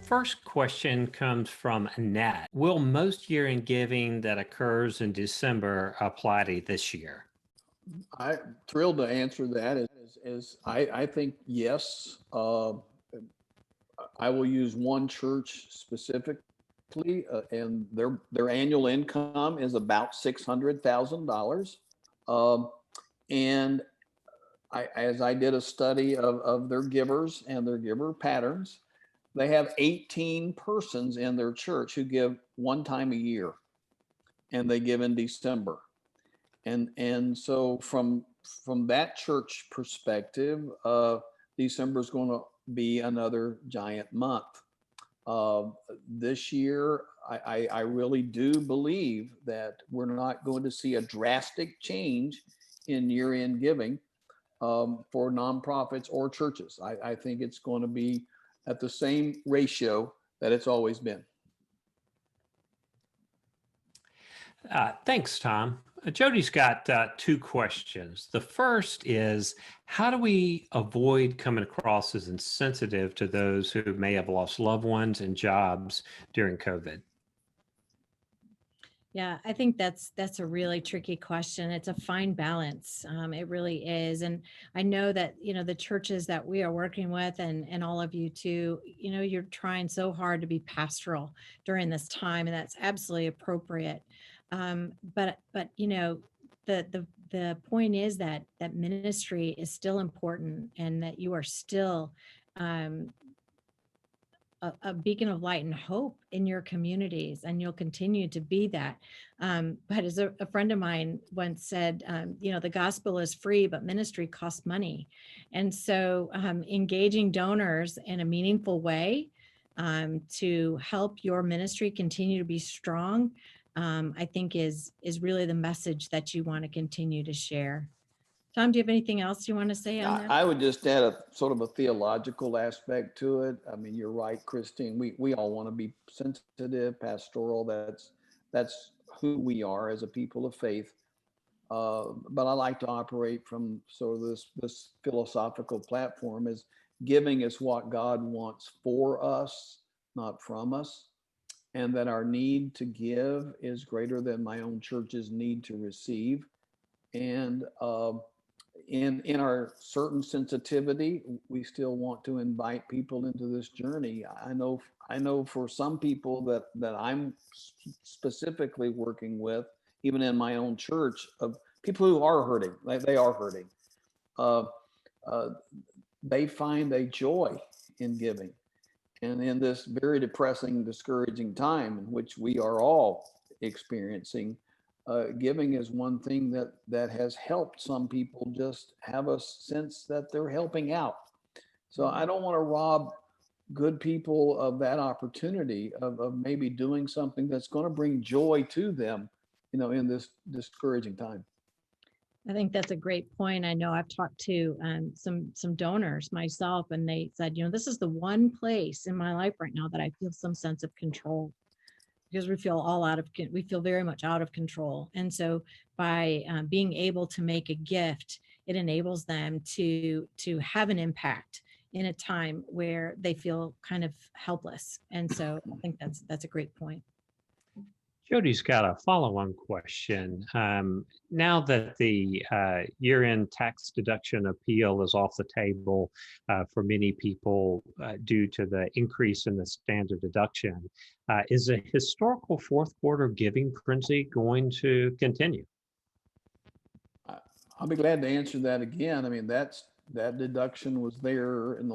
First question comes from Annette. Will most year-end giving that occurs in December apply to this year? I'm thrilled to answer that. I think yes. I will use one church specifically, and their annual income is about $600,000. Um, and as I did a study of their givers and their giver patterns, they have 18 persons in their church who give one time a year, and they give in December. And so from that church perspective, December is going to be another giant month. Uh, this year, I really do believe that we're not going to see a drastic change in year-end giving for nonprofits or churches. I think it's going to be at the same ratio that it's always been. Thanks, Tom. Jody's got two questions. The first is, how do we avoid coming across as insensitive to those who may have lost loved ones and jobs during COVID? Yeah, I think that's a really tricky question. It's a fine balance. It really is. And I know that, the churches that we are working with and all of you too, you're trying so hard to be pastoral during this time, and that's absolutely appropriate. But the point is that ministry is still important, and that you are still um, a beacon of light and hope in your communities, and you'll continue to be that. But as a friend of mine once said, the gospel is free, but ministry costs money. And so engaging donors in a meaningful way to help your ministry continue to be strong, I think is really the message that you want to continue to share. Tom, do you have anything else you want to say on that? I would just add a sort of a theological aspect to it. I mean, you're right, Christine. We all want to be sensitive, pastoral. That's who we are as a people of faith. But I like to operate from sort of this philosophical platform is giving is what God wants for us, not from us, and that our need to give is greater than my own church's need to receive. And in our certain sensitivity, we still want to invite people into this journey. I know for some people that I'm specifically working with, even in my own church, of people who are hurting, they are hurting. Uh, uh, they find a joy in giving, and in this very depressing, discouraging time in which we are all experiencing, giving is one thing that has helped some people just have a sense that they're helping out. So I don't want to rob good people of that opportunity of maybe doing something that's going to bring joy to them, in this discouraging time. I think that's a great point. I know I've talked to some donors myself, and they said, this is the one place in my life right now that I feel some sense of control, because we feel very much out of control. And so by being able to make a gift, it enables them to have an impact in a time where they feel kind of helpless. And so I think that's a great point. Jody's got a follow-on question. Now that the year-end tax deduction appeal is off the table for many people due to the increase in the standard deduction, is a historical fourth quarter giving frenzy going to continue? I'll be glad to answer that again. I mean, that deduction was there in the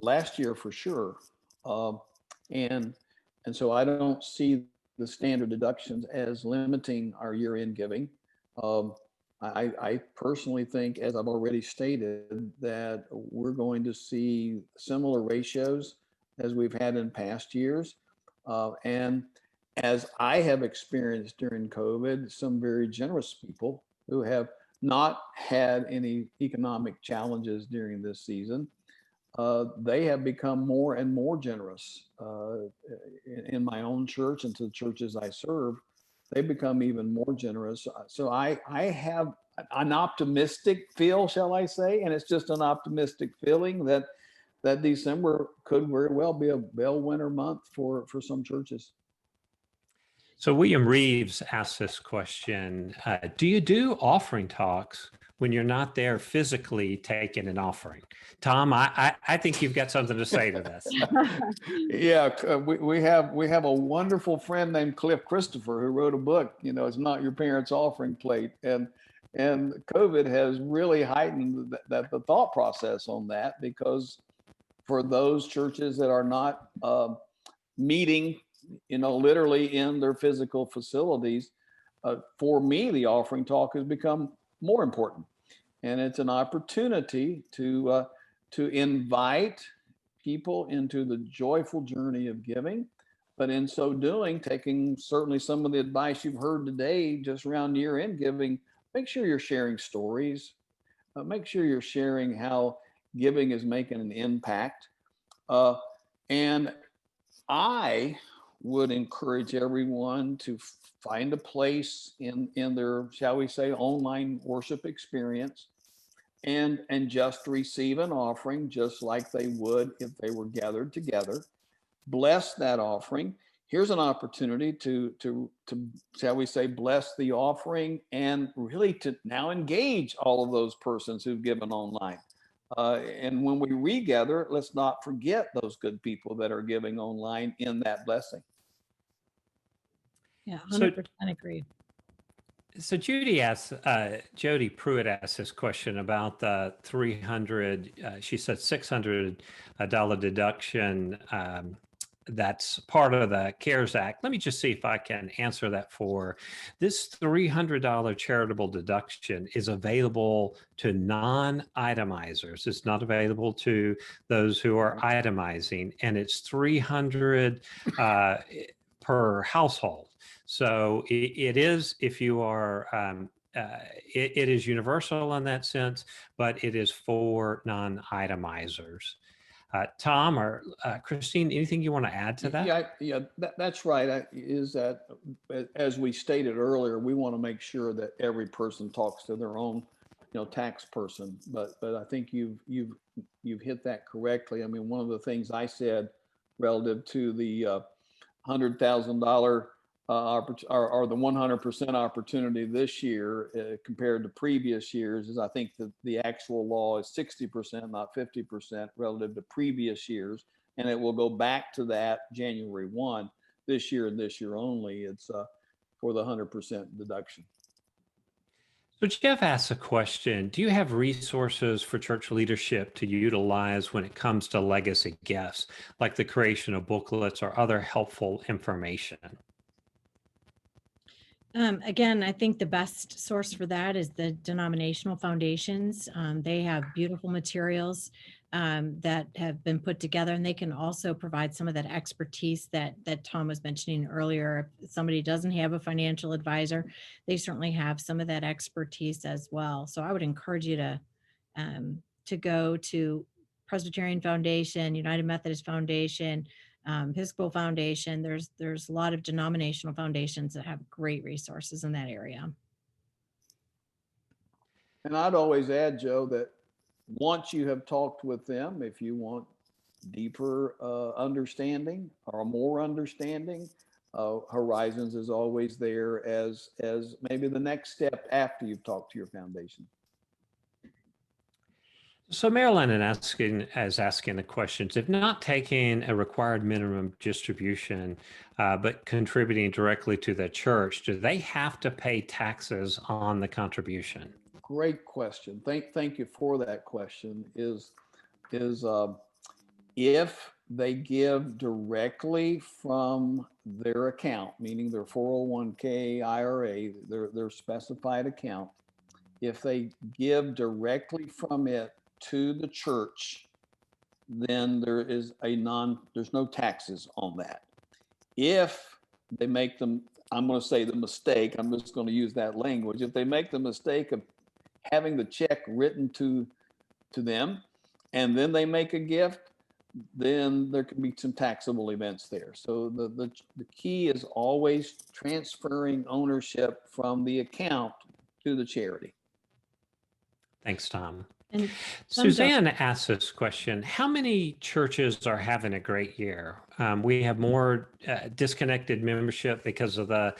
last year for sure, and so I don't see the standard deductions as limiting our year-end giving. I personally think, as I've already stated, that we're going to see similar ratios as we've had in past years. And as I have experienced during COVID, some very generous people who have not had any economic challenges during this season, they have become more and more generous in my own church and to the churches I serve. They become even more generous. So I have an optimistic feel, shall I say, and it's just an optimistic feeling that that December could very well be a bellwether month for some churches. So William Reeves asked this question, do you do offering talks when you're not there physically taking an offering? Tom, I think you've got something to say to this. Yeah, we have a wonderful friend named Cliff Christopher who wrote a book, It's Not Your Parents' Offering Plate. And COVID has really heightened the thought process on that, because for those churches that are not meeting, literally in their physical facilities, for me, the offering talk has become more important. And it's an opportunity to invite people into the joyful journey of giving, but in so doing, taking certainly some of the advice you've heard today just around year-end giving. Make sure you're sharing stories. Make sure you're sharing how giving is making an impact. And I would encourage everyone to find a place in their, shall we say, online worship experience, and just receive an offering just like they would if they were gathered together. Bless that offering. Here's an opportunity to shall we say, bless the offering, and really to now engage all of those persons who've given online. And when we regather, let's not forget those good people that are giving online in that blessing. Yeah, 100% agree. So Jody Pruitt asked this question about the 300, she said $600 deduction. That's part of the CARES Act. Let me just see if I can answer that for her. This $300 charitable deduction is available to non-itemizers. It's not available to those who are itemizing, and it's $300 per household. So it is, if you are, it is universal in that sense, but it is for non-itemizers. Tom or Christine, anything you want to add to that? Yeah, that's right. Is that, as we stated earlier, we want to make sure that every person talks to their own, tax person. But I think you've hit that correctly. I mean, one of the things I said relative to the $100,000 or the 100% opportunity this year compared to previous years is, I think that the actual law is 60%, not 50% relative to previous years. And it will go back to that January 1 this year, and this year only. It's for the 100% deduction. So Jeff asks a question, do you have resources for church leadership to utilize when it comes to legacy gifts, like the creation of booklets or other helpful information? Again, I think the best source for that is the denominational foundations. They have beautiful materials that have been put together, and they can also provide some of that expertise that Tom was mentioning earlier. If somebody doesn't have a financial advisor, they certainly have some of that expertise as well. So I would encourage you to go to Presbyterian Foundation, United Methodist Foundation, Episcopal Foundation. There's a lot of denominational foundations that have great resources in that area. And I'd always add, Joe, that once you have talked with them, if you want deeper understanding or more understanding, Horizons is always there as maybe the next step after you've talked to your foundation. So Marilyn is asking the questions. If not taking a required minimum distribution, but contributing directly to the church, do they have to pay taxes on the contribution? Great question. Thank you for that question. Is if they give directly from their account, meaning their 401k, IRA, their specified account, if they give directly from it to the church, then there's no taxes on that. If they make them, I'm going to say the mistake, I'm just going to use that language. If they make the mistake of having the check written to them, and then they make a gift, then there can be some taxable events there. So the key is always transferring ownership from the account to the charity. Thanks, Tom. And some don't. Suzanne asked this question. How many churches are having a great year? We have more disconnected membership because of the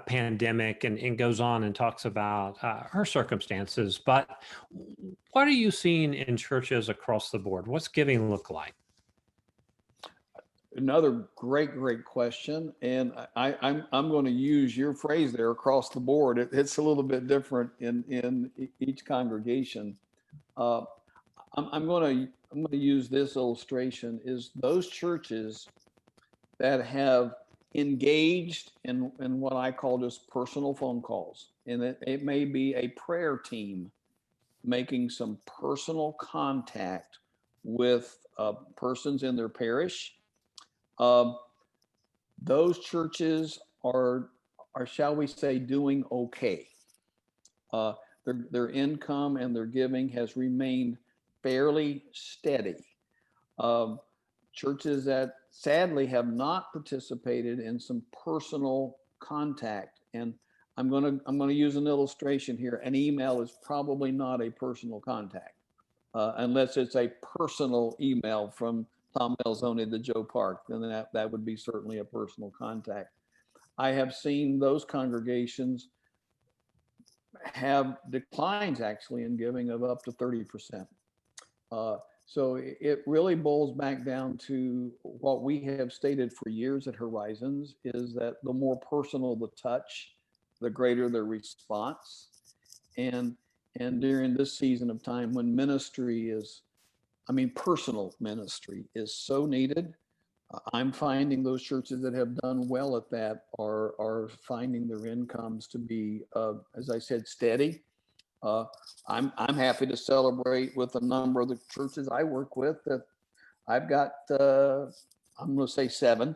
pandemic, and goes on and talks about her circumstances. But what are you seeing in churches across the board? What's giving look like? Another great question, and I'm going to use your phrase there, across the board. It's a little bit different in each congregation. Uh, I'm going to use this illustration: is those churches that have engaged in what I call just personal phone calls, and it may be a prayer team making some personal contact with persons in their parish. Those churches are, shall we say, doing okay. Their income and their giving has remained fairly steady. Churches that sadly have not participated in some personal contact, and I'm gonna use an illustration here. An email is probably not a personal contact, unless it's a personal email from Tom Melzoni to Joe Park, then that would be certainly a personal contact. I have seen those congregations have declines actually in giving of up to 30%. So it really boils back down to what we have stated for years at Horizons, is that the more personal the touch, the greater the response. And during this season of time when ministry is, personal ministry is so needed, I'm finding those churches that have done well at that are finding their incomes to be, as I said, steady. I'm happy to celebrate with a number of the churches I work with that I've got. I'm going to say 7.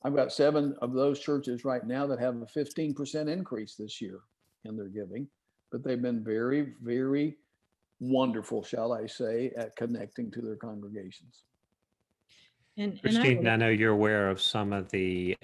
I've got 7 of those churches right now that have a 15% increase this year in their giving, but they've been very, very wonderful, shall I say, at connecting to their congregations. And Christine, I know you're aware of some of the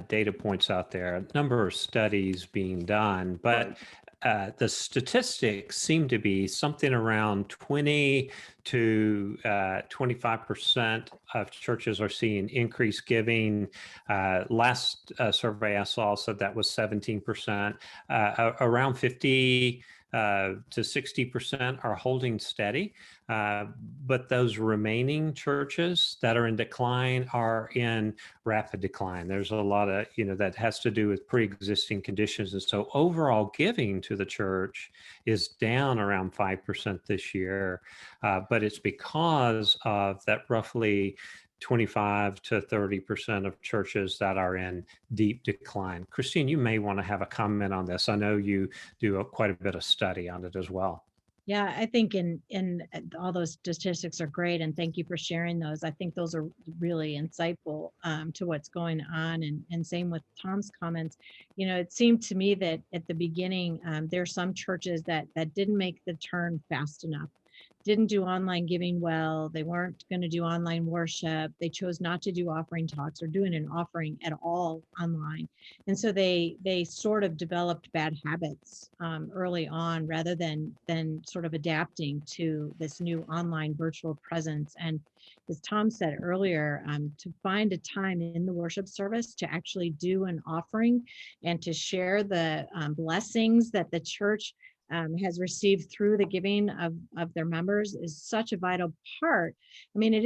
data points out there, a number of studies being done, but the statistics seem to be something around 20 to 25% of churches are seeing increased giving. Last survey I saw said that was 17%. Around 50 to 60% are holding steady, but those remaining churches that are in decline are in rapid decline. There's a lot of, that has to do with pre-existing conditions. And so overall giving to the church is down around 5% this year, but it's because of that roughly 25 to 30% of churches that are in deep decline. Christine, you may want to have a comment on this. I know you do quite a bit of study on it as well. Yeah, I think in all those statistics are great, and thank you for sharing those. I think those are really insightful to what's going on, and same with Tom's comments. It seemed to me that at the beginning there are some churches that didn't make the turn fast enough, didn't do online giving well. They weren't going to do online worship. They chose not to do offering talks or doing an offering at all online. And so they sort of developed bad habits early on, rather than sort of adapting to this new online virtual presence. And as Tom said earlier, to find a time in the worship service to actually do an offering and to share the blessings that the church has received through the giving of their members is such a vital part. It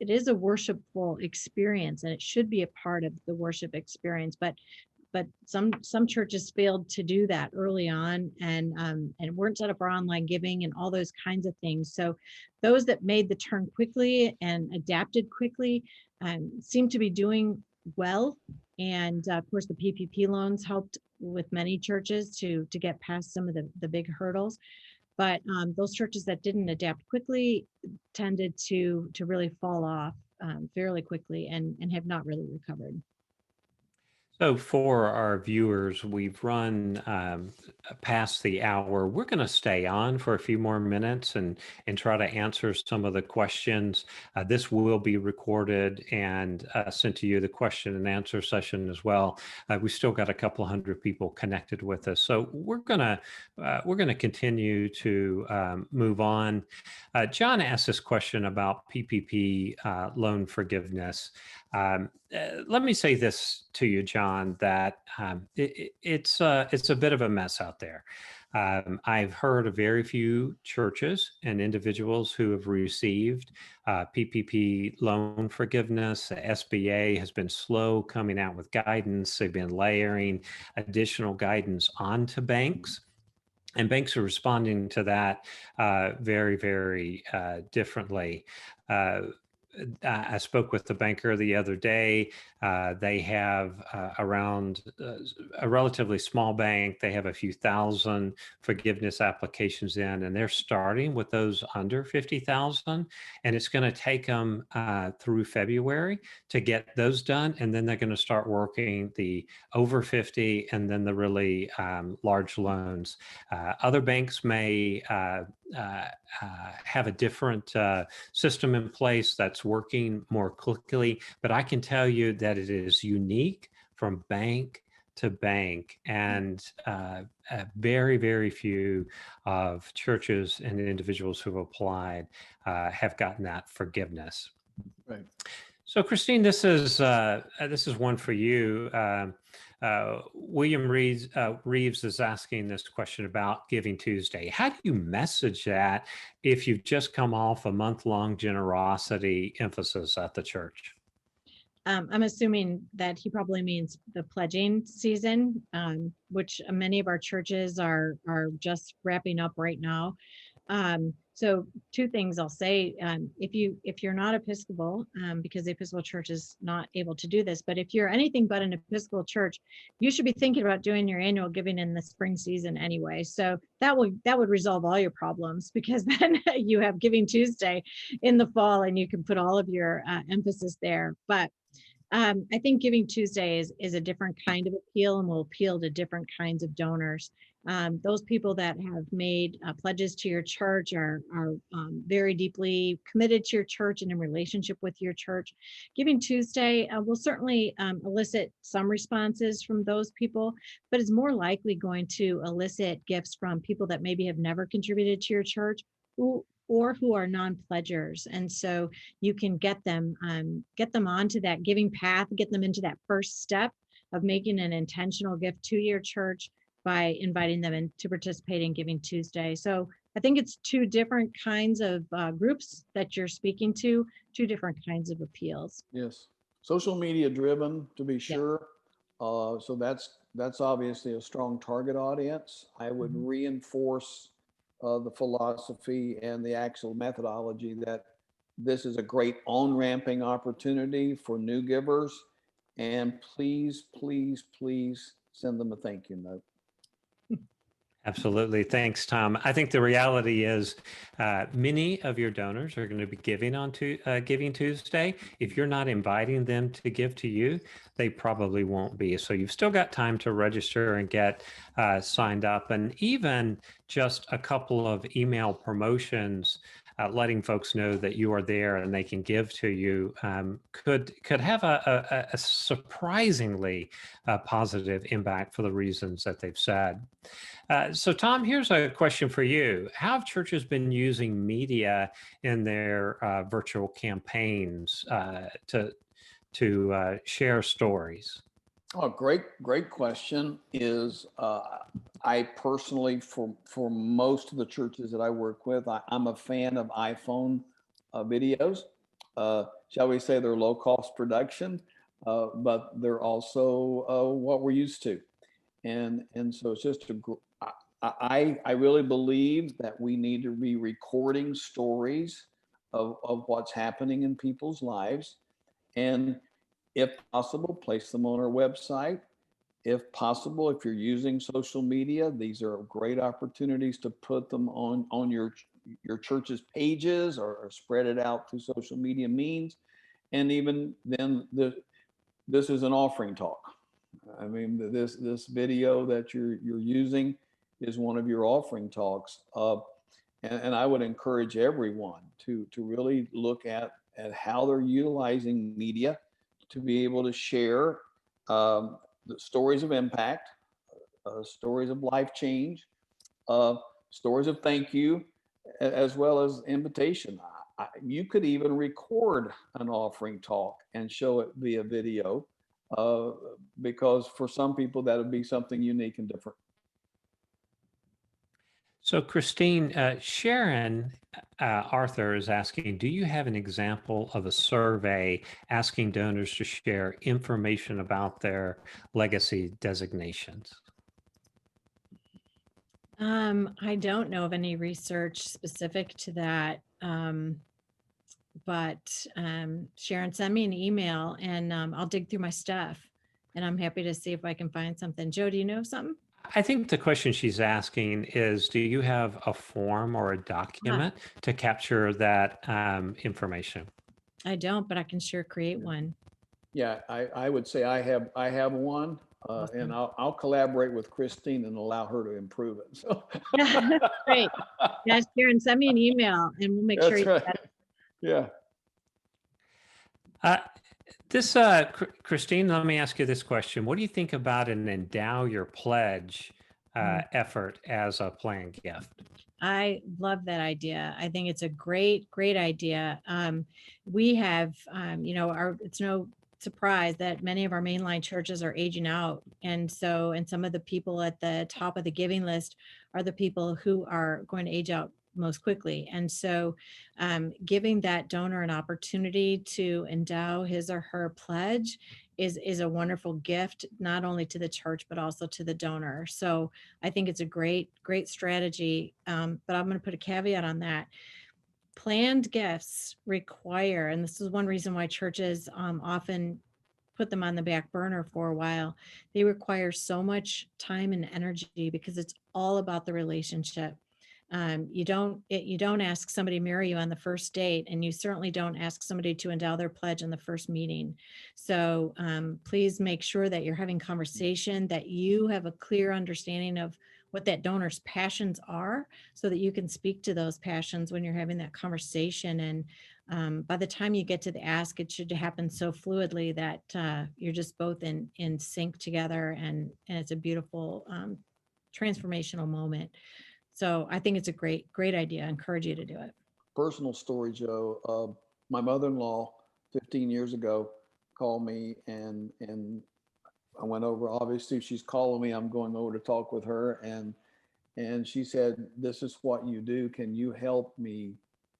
is a worshipful experience, and it should be a part of the worship experience. But some churches failed to do that early on, and weren't set up for online giving and all those kinds of things. So those that made the turn quickly and adapted quickly seem to be doing well. And of course, the PPP loans helped with many churches to get past some of the big hurdles. But those churches that didn't adapt quickly tended to really fall off fairly quickly and have not really recovered. So for our viewers, we've run past the hour. We're going to stay on for a few more minutes and try to answer some of the questions. This will be recorded and sent to you, the question and answer session as well. We still got a couple hundred people connected with us, so we're gonna continue to move on. John asked this question about PPP loan forgiveness. Let me say this to you, John, that it's a bit of a mess out there. I've heard of very few churches and individuals who have received PPP loan forgiveness. The SBA has been slow coming out with guidance. They've been layering additional guidance onto banks. And banks are responding to that very, very differently. I spoke with the banker the other day. They have around a relatively small bank. They have a few thousand forgiveness applications in, and they're starting with those under 50,000. And it's going to take them through February to get those done. And then they're going to start working the over 50 and then the really large loans. Other banks may have a different system in place that's working more quickly, but I can tell you that it is unique from bank to bank, and very, very few of churches and individuals who've applied have gotten that forgiveness. Right. So, Christine, this is one for you. William Reeves is asking this question about Giving Tuesday. How do you message that if you've just come off a month-long generosity emphasis at the church? I'm assuming that he probably means the pledging season, which many of our churches are just wrapping up right now. So two things I'll say, if you're not Episcopal, because the Episcopal Church is not able to do this, but if you're anything but an Episcopal church, you should be thinking about doing your annual giving in the spring season anyway. So that would resolve all your problems, because then you have Giving Tuesday in the fall and you can put all of your emphasis there. But I think Giving Tuesday is a different kind of appeal and will appeal to different kinds of donors. Those people that have made pledges to your church are very deeply committed to your church and in relationship with your church. Giving Tuesday will certainly elicit some responses from those people, but it's more likely going to elicit gifts from people that maybe have never contributed to your church, or who are non-pledgers. And so you can get them onto that giving path, get them into that first step of making an intentional gift to your church by inviting them in to participate in Giving Tuesday. So I think it's two different kinds of groups that you're speaking to, two different kinds of appeals. Yes. Social media driven, to be Yeah. sure. So that's obviously a strong target audience. I would reinforce the philosophy and the actual methodology that this is a great on-ramping opportunity for new givers. And please, please, please send them a thank you note. Absolutely. Thanks, Tom. I think the reality is many of your donors are going to be giving on to Giving Tuesday. If you're not inviting them to give to you, they probably won't be. So you've still got time to register and get signed up. And even just a couple of email promotions letting folks know that you are there and they can give to you could have a surprisingly positive impact for the reasons that they've said. So, Tom, here's a question for you. How have churches been using media in their virtual campaigns to share stories? Oh, great question. Is I personally, for most of the churches that I work with, I'm a fan of iPhone videos. Shall we say they're low cost production, but they're also what we're used to. And so it's just I really believe that we need to be recording stories of what's happening in people's lives, and if possible, place them on our website. If possible, if you're using social media, these are great opportunities to put them on your church's pages, or spread it out through social media means. And even then, this is an offering talk. I mean, this video that you're using is one of your offering talks. And I would encourage everyone to really look at how they're utilizing media to be able to share the stories of impact, stories of life change, uh, stories of thank you, as well as invitation. You could even record an offering talk and show it via video, uh, because for some people that would be something unique and different. So, Christine, Sharon Arthur is asking, do you have an example of a survey asking donors to share information about their legacy designations? I don't know of any research specific to that. But Sharon, send me an email and I'll dig through my stuff and I'm happy to see if I can find something. Joe, do you know something? I think the question she's asking is, do you have a form or a document to capture that information? I don't, but I can sure create one. Yeah, I would say I have one, Awesome. and I'll collaborate with Christine and allow her to improve it. So Yeah, great. Yeah, Sharon, send me an email and we'll make sure that's you right. get it. Yeah. Christine, let me ask you this question. What do you think about an endow your pledge effort as a planned gift? I love that idea. I think it's a great, great idea. We have, it's no surprise that many of our mainline churches are aging out. And some of the people at the top of the giving list are the people who are going to age out most quickly. And so giving that donor an opportunity to endow his or her pledge is a wonderful gift, not only to the church, but also to the donor. So I think it's a great, great strategy. But I'm going to put a caveat on that. Planned gifts require, and this is one reason why churches often put them on the back burner for a while. They require so much time and energy because it's all about the relationship. You don't ask somebody to marry you on the first date, and you certainly don't ask somebody to endow their pledge in the first meeting. So please make sure that you're having conversation, that you have a clear understanding of what that donor's passions are, so that you can speak to those passions when you're having that conversation. And by the time you get to the ask, it should happen so fluidly that you're just both in sync together, and it's a beautiful transformational moment. So I think it's a great, great idea. I encourage you to do it. Personal story, Joe. My mother-in-law 15 years ago called me, and I went over. Obviously, she's calling me. I'm going over to talk with her, and she said, "This is what you do. Can you help me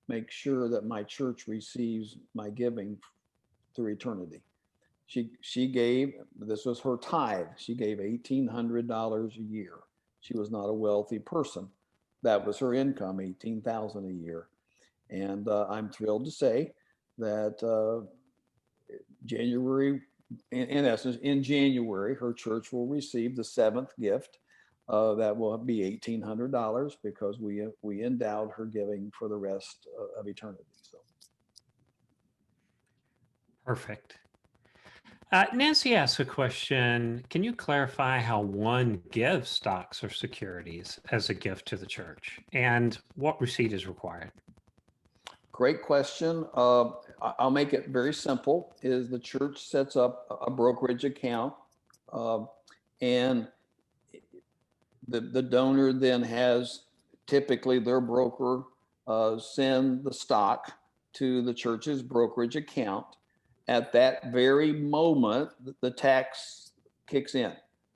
make sure that my church receives my giving through eternity?" She gave, this was her tithe. She gave $1,800 a year. She was not a wealthy person. That was her income, 18,000 a year. And I'm thrilled to say that January, in essence, in January, her church will receive the seventh gift. That will be $1,800 because we endowed her giving for the rest of eternity. So Perfect. Nancy asks a question. Can you clarify how one gives stocks or securities as a gift to the church, and what receipt is required? great question. I'll make it very simple. Is the church sets up a brokerage account, and the donor then has typically their broker send the stock to the church's brokerage account. At that very moment, the tax kicks in.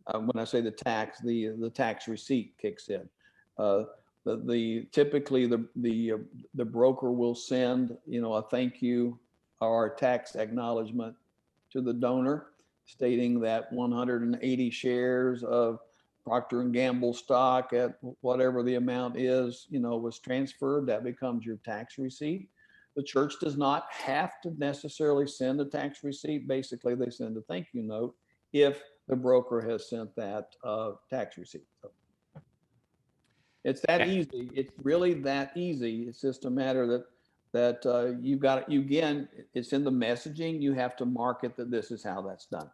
When I say the tax receipt kicks in. Typically the broker will send a thank you or a tax acknowledgement to the donor, stating that 180 shares of Procter and Gamble stock at whatever the amount is, was transferred. That becomes your tax receipt. The church does not have to necessarily send a tax receipt. Basically, they send a thank you note if the broker has sent that tax receipt. So it's that easy. It's really that easy. It's just a matter that you've got it. Again, it's in the messaging. You have to market that this is how that's done.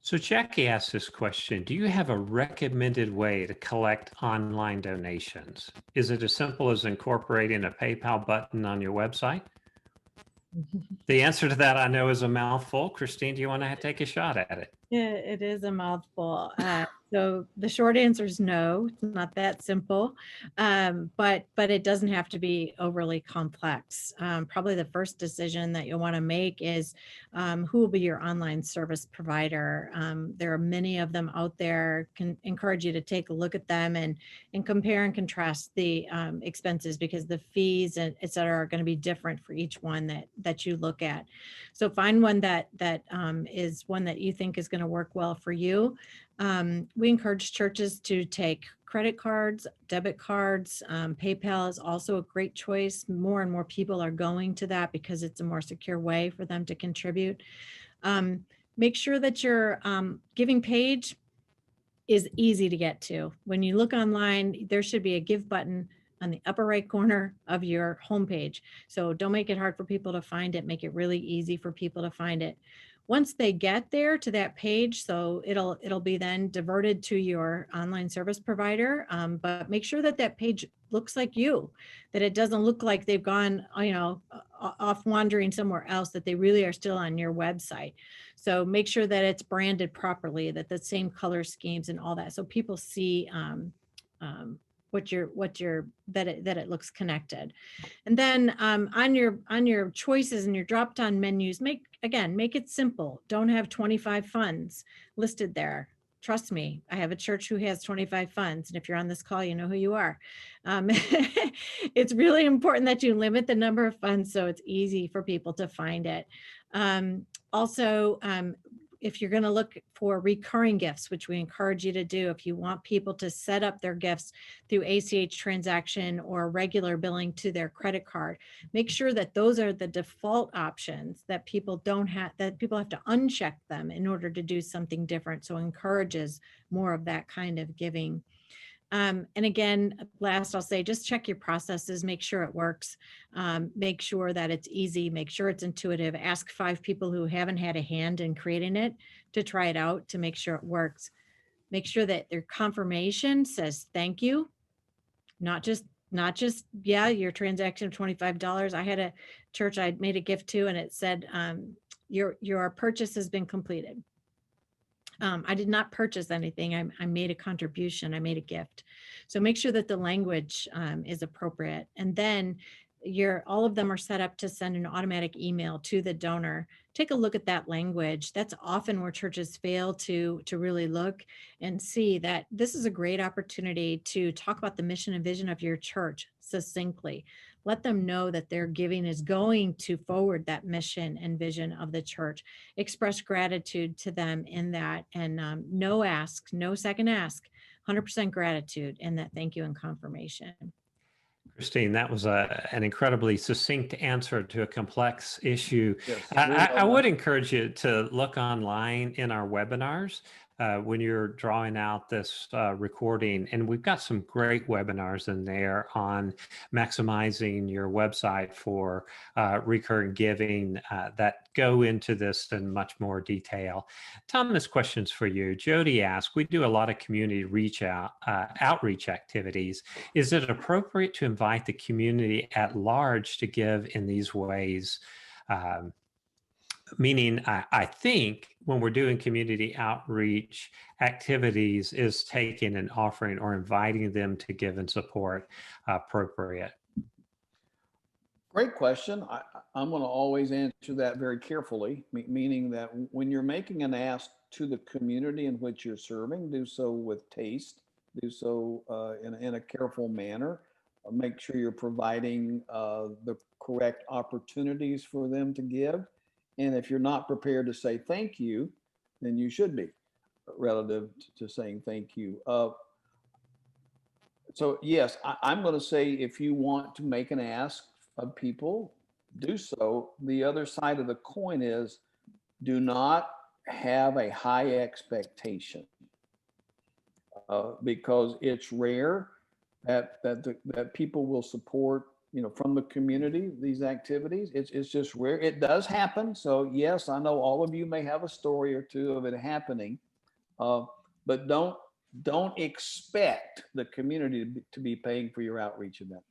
So Jackie asked this question, do you have a recommended way to collect online donations? Is it as simple as incorporating a PayPal button on your website? The answer to that I know is a mouthful. Christine, do you want to take a shot at it? Yeah, it is a mouthful. So the short answer is no, it's not that simple. But it doesn't have to be overly complex. Probably the first decision that you'll want to make is who will be your online service provider. There are many of them out there. Can encourage you to take a look at them and compare and contrast the expenses, because the fees and et cetera are going to be different for each one that you look at. So find one that is one that you think is going to work well for you. We encourage churches to take credit cards, debit cards. PayPal is also a great choice. More and more people are going to that because it's a more secure way for them to contribute. Make sure that your giving page is easy to get to. When you look online, there should be a give button on the upper right corner of your homepage. So don't make it hard for people to find it. Make it really easy for people to find it. Once they get there to that page, so it'll be then diverted to your online service provider. But make sure that that page looks like you, that it doesn't look like they've gone, off wandering somewhere else, that they really are still on your website. So make sure that it's branded properly, that the same color schemes and all that, so people see that it looks connected. And then on your choices and your drop-down menus, make it simple. Don't have 25 funds listed there. Trust me, I have a church who has 25 funds, and if you're on this call, you know who you are. It's really important that you limit the number of funds so it's easy for people to find it. Also, if you're going to look for recurring gifts, which we encourage you to do, if you want people to set up their gifts through ACH transaction or regular billing to their credit card, make sure that those are the default options, that people don't have, that people have to uncheck them in order to do something different. So it encourages more of that kind of giving. And again, last I'll say, just check your processes, make sure it works, make sure that it's easy, make sure it's intuitive. Ask 5 people who haven't had a hand in creating it to try it out to make sure it works. Make sure that their confirmation says thank you, not just yeah, your transaction of $25. I had a church I made a gift to, and it said your purchase has been completed. I did not purchase anything. I made a contribution. I made a gift. So make sure that the language is appropriate. And then all of them are set up to send an automatic email to the donor. Take a look at that language. That's often where churches fail to really look and see that this is a great opportunity to talk about the mission and vision of your church succinctly. Let them know that their giving is going to forward that mission and vision of the church. Express gratitude to them in that, and no ask, no second ask, 100% gratitude in that thank you and confirmation. Christine, that was an incredibly succinct answer to a complex issue. Yes, I would encourage you to look online in our webinars when you're drawing out this recording. And we've got some great webinars in there on maximizing your website for recurring giving that go into this in much more detail. Tom, this question's for you. Jody asked, we do a lot of community outreach activities. Is it appropriate to invite the community at large to give in these ways? Meaning, I think when we're doing community outreach activities, is taking an offering or inviting them to give and support appropriate? Great question. I'm going to always answer that very carefully, meaning that when you're making an ask to the community in which you're serving, do so with taste, do so in a careful manner. Make sure you're providing the correct opportunities for them to give. And if you're not prepared to say thank you, then you should be, relative to saying thank you. So yes, I'm going to say, if you want to make an ask of people, do so. The other side of the coin is, do not have a high expectation, because it's rare that people will support from the community, these activities. It's just rare. It does happen. So yes, I know all of you may have a story or two of it happening, but don't expect the community to be paying for your outreach event.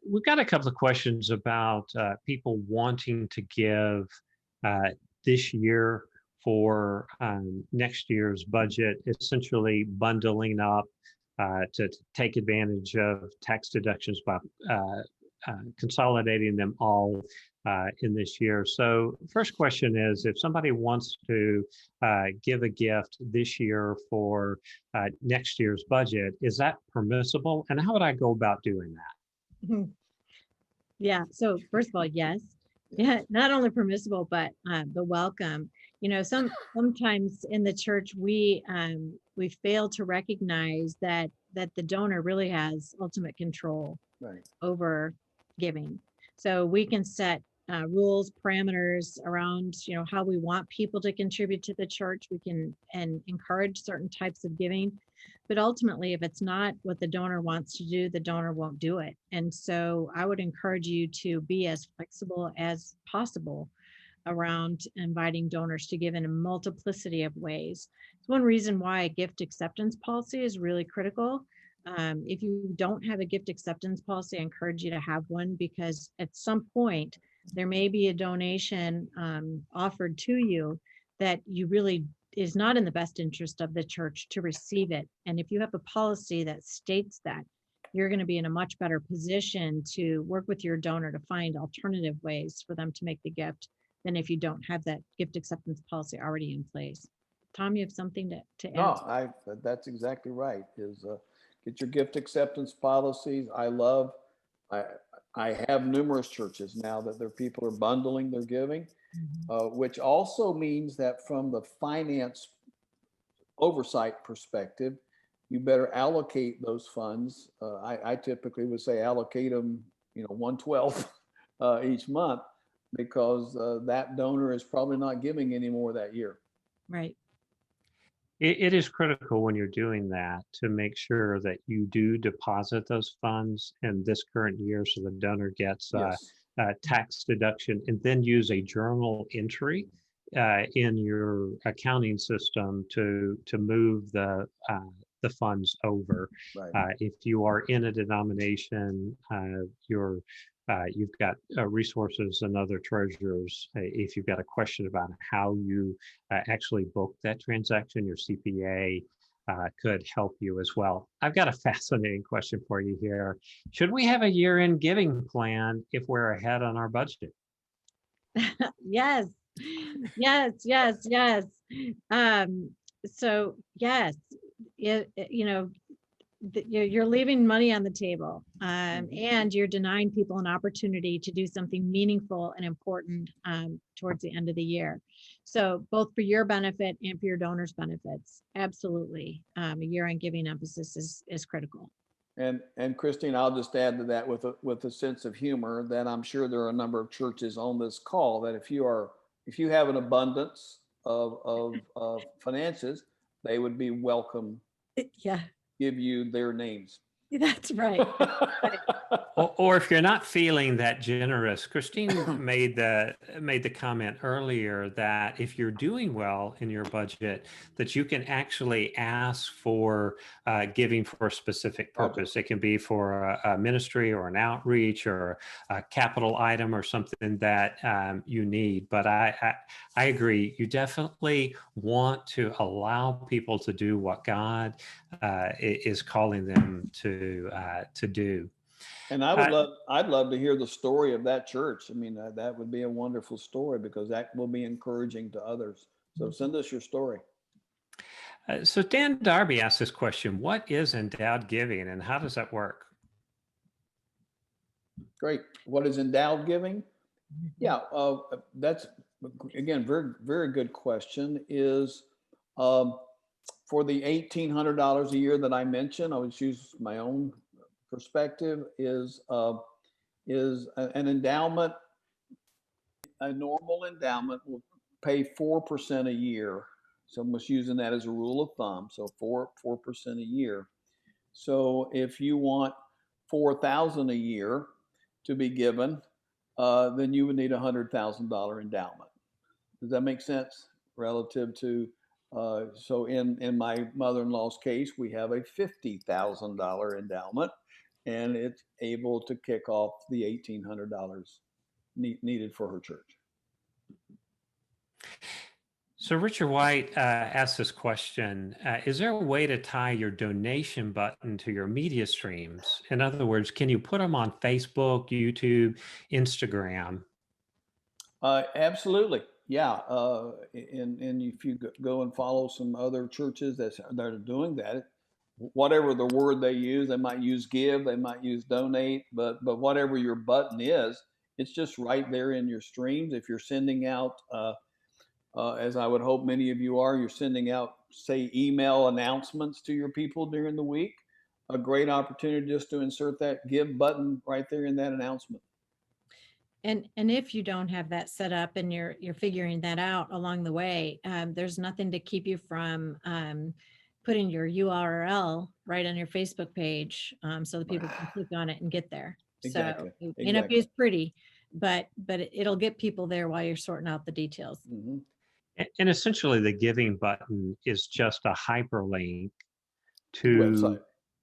We've got a couple of questions about people wanting to give this year for next year's budget, essentially bundling up to take advantage of tax deductions by consolidating them all in this year. So first question is, if somebody wants to give a gift this year for next year's budget, is that permissible? And how would I go about doing that? Yeah. So first of all, yes. Yeah, not only permissible, but the welcome. Sometimes in the church we fail to recognize that the donor really has ultimate control over giving. So we can set rules, parameters around how we want people to contribute to the church. We can and encourage certain types of giving. But ultimately, if it's not what the donor wants to do, the donor won't do it. And so I would encourage you to be as flexible as possible around inviting donors to give in a multiplicity of ways. It's one reason why a gift acceptance policy is really critical. If you don't have a gift acceptance policy, I encourage you to have one, because at some point there may be a donation offered to you that you really is not in the best interest of the church to receive it. And if you have a policy that states that, you're going to be in a much better position to work with your donor to find alternative ways for them to make the gift than if you don't have that gift acceptance policy already in place. Tom, you have something to add? No, that's exactly right. Get your gift acceptance policies. I have numerous churches now that their people are bundling their giving, which also means that from the finance oversight perspective, you better allocate those funds. I typically would say allocate them, 1/12 each month, because that donor is probably not giving any more that year. Right. It is critical when you're doing that to make sure that you do deposit those funds in this current year so the donor gets a tax deduction, and then use a journal entry in your accounting system to move the funds over. Right. If you are in a denomination, you've got resources and other treasurers. If you've got a question about how you actually book that transaction, your CPA could help you as well. I've got a fascinating question for you here. Should we have a year-end giving plan if we're ahead on our budget? Yes. So yes, you're leaving money on the table, and you're denying people an opportunity to do something meaningful and important towards the end of the year. So both for your benefit and for your donors' benefits, absolutely, a year-end giving emphasis is critical. And Christine, I'll just add to that with a sense of humor that I'm sure there are a number of churches on this call that if you have an abundance of finances, they would be welcome. Yeah. Give you their names. That's right. Or if you're not feeling that generous, Christine made the comment earlier that if you're doing well in your budget, that you can actually ask for giving for a specific purpose. It can be for a ministry or an outreach or a capital item or something that you need. But I agree. You definitely want to allow people to do what God is calling them to do. And I'd love to hear the story of that church. I mean, that would be a wonderful story, because that will be encouraging to others. So send us your story. So Dan Darby asked this question: what is endowed giving, and how does that work? Great. What is endowed giving? Yeah, that's again very, very good question. Is for the $1,800 a year that I mentioned, I would choose my own perspective, is an endowment. A normal endowment will pay 4% a year. So I'm just using that as a rule of thumb. So 4% a year. So if you want $4,000 a year to be given, then you would need a $100,000 endowment. Does that make sense relative to, so in my mother-in-law's case, we have a $50,000 endowment, and it's able to kick off the $1,800 needed for her church. So Richard White asked this question, is there a way to tie your donation button to your media streams? In other words, can you put them on Facebook, YouTube, Instagram? Absolutely. Yeah. And if you go and follow some other churches that are doing that, whatever the word they use, they might use give, they might use donate, but whatever your button is, it's just right there in your streams. If you're sending out, as I would hope many of you are, you're sending out, say, email announcements to your people during the week, a great opportunity just to insert that give button right there in that announcement. And if you don't have that set up and you're figuring that out along the way, there's nothing to keep you from putting your URL right on your Facebook page, so that people can click on it and get there. Exactly. So it may not be as pretty, but it'll get people there while you're sorting out the details. Mm-hmm. And essentially the giving button is just a hyperlink to Website.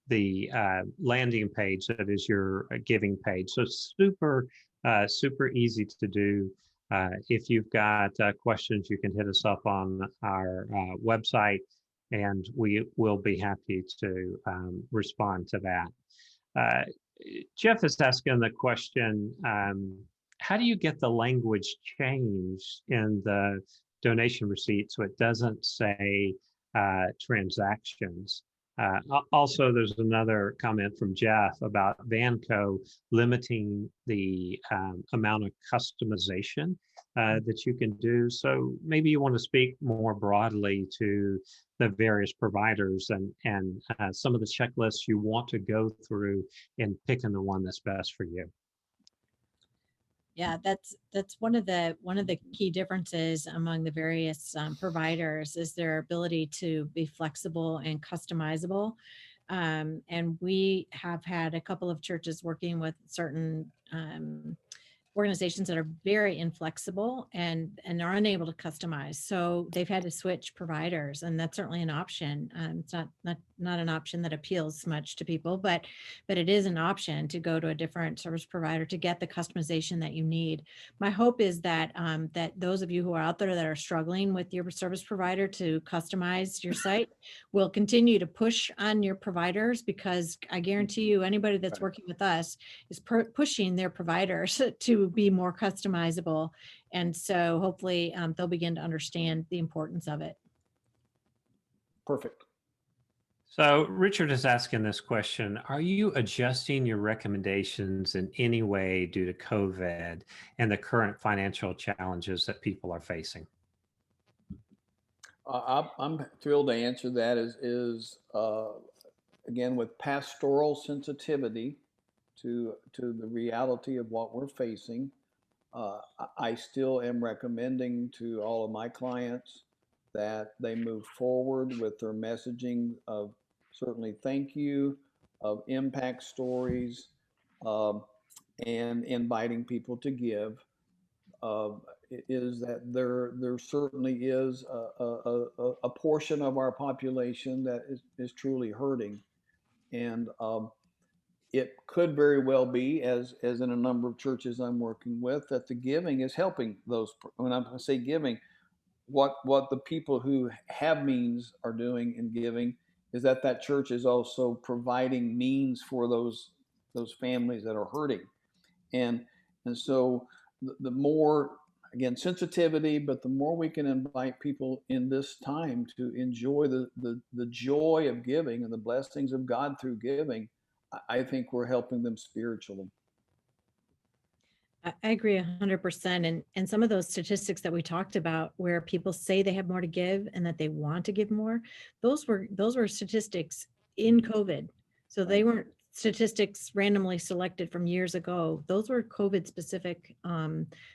the landing page that is your giving page. So super easy to do. If you've got questions, you can hit us up on our website, and we will be happy to respond to that. Jeff is asking the question, how do you get the language changed in the donation receipt so it doesn't say transactions? Also, there's another comment from Jeff about Vanco limiting the amount of customization that you can do. So maybe you want to speak more broadly to the various providers and some of the checklists you want to go through in picking the one that's best for you. Yeah, that's one of the key differences among the various providers is their ability to be flexible and customizable. And we have had a couple of churches working with certain organizations that are very inflexible and are unable to customize. So they've had to switch providers, and that's certainly an option. It's not an option that appeals much to people, but it is an option to go to a different service provider to get the customization that you need. My hope is that that those of you who are out there that are struggling with your service provider to customize your site will continue to push on your providers, because I guarantee you anybody that's working with us is pushing their providers to be more customizable. And so hopefully they'll begin to understand the importance of it. Perfect. So Richard is asking this question, are you adjusting your recommendations in any way due to COVID and the current financial challenges that people are facing? I'm thrilled to answer that. Again, with pastoral sensitivity to the reality of what we're facing, I still am recommending to all of my clients that they move forward with their messaging of certainly thank you, of impact stories, and inviting people to give. Is that there certainly is a portion of our population that is truly hurting, and it could very well be, as in a number of churches I'm working with, that the giving is helping those. When I say giving, what the people who have means are doing in giving is that church is also providing means for those families that are hurting, and so the more, again, sensitivity, but the more we can invite people in this time to enjoy the joy of giving and the blessings of God through giving, I think we're helping them spiritually. I agree 100%. And some of those statistics that we talked about where people say they have more to give and that they want to give more, those were statistics in COVID. So they weren't statistics randomly selected from years ago. Those were COVID specific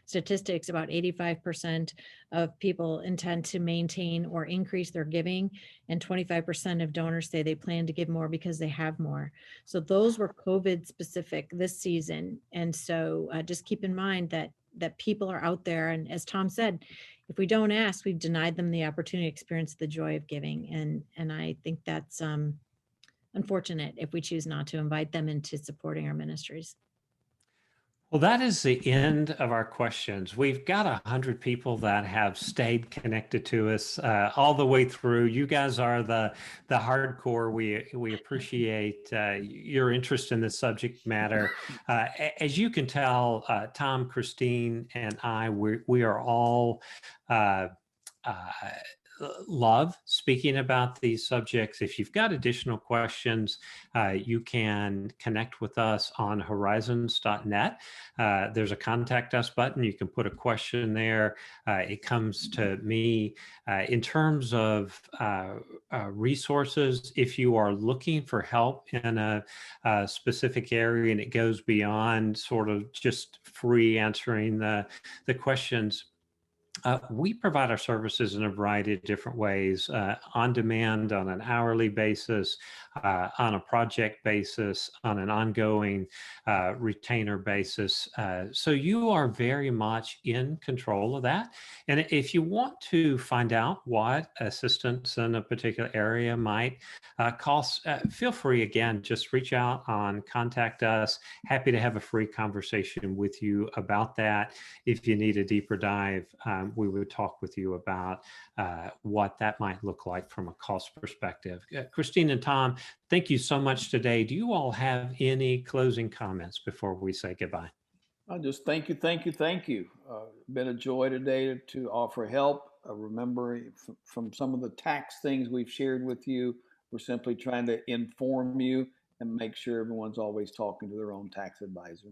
statistics. About 85% of people intend to maintain or increase their giving, and 25% of donors say they plan to give more because they have more. So those were COVID specific this season. And so just keep in mind that people are out there. And as Tom said, if we don't ask, we've denied them the opportunity to experience the joy of giving. And I think that's unfortunate if we choose not to invite them into supporting our ministries. Well, that is the end of our questions. We've got 100 people that have stayed connected to us all the way through. You guys are the hardcore. We appreciate your interest in this subject matter. As you can tell, Tom, Christine, and I, we are all love speaking about these subjects. If you've got additional questions, you can connect with us on horizons.net. There's a contact us button. You can put a question there. It comes to me. In terms of resources, if you are looking for help in a specific area and it goes beyond sort of just free answering the questions, we provide our services in a variety of different ways, on demand, on an hourly basis, on a project basis, on an ongoing retainer basis. So you are very much in control of that. And if you want to find out what assistance in a particular area might cost, feel free, again, just reach out on Contact Us. Happy to have a free conversation with you about that. If you need a deeper dive, we would talk with you about what that might look like from a cost perspective. Christine and Tom, thank you so much today. Do you all have any closing comments before we say goodbye? I just thank you. Been a joy today to offer help. Remember, from some of the tax things we've shared with you, we're simply trying to inform you and make sure everyone's always talking to their own tax advisor.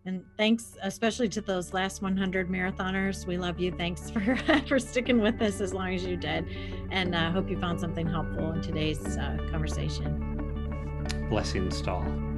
And thanks especially to those last 100 marathoners. We love you. Thanks for sticking with us as long as you did. And I hope you found something helpful in today's conversation. Blessings to all.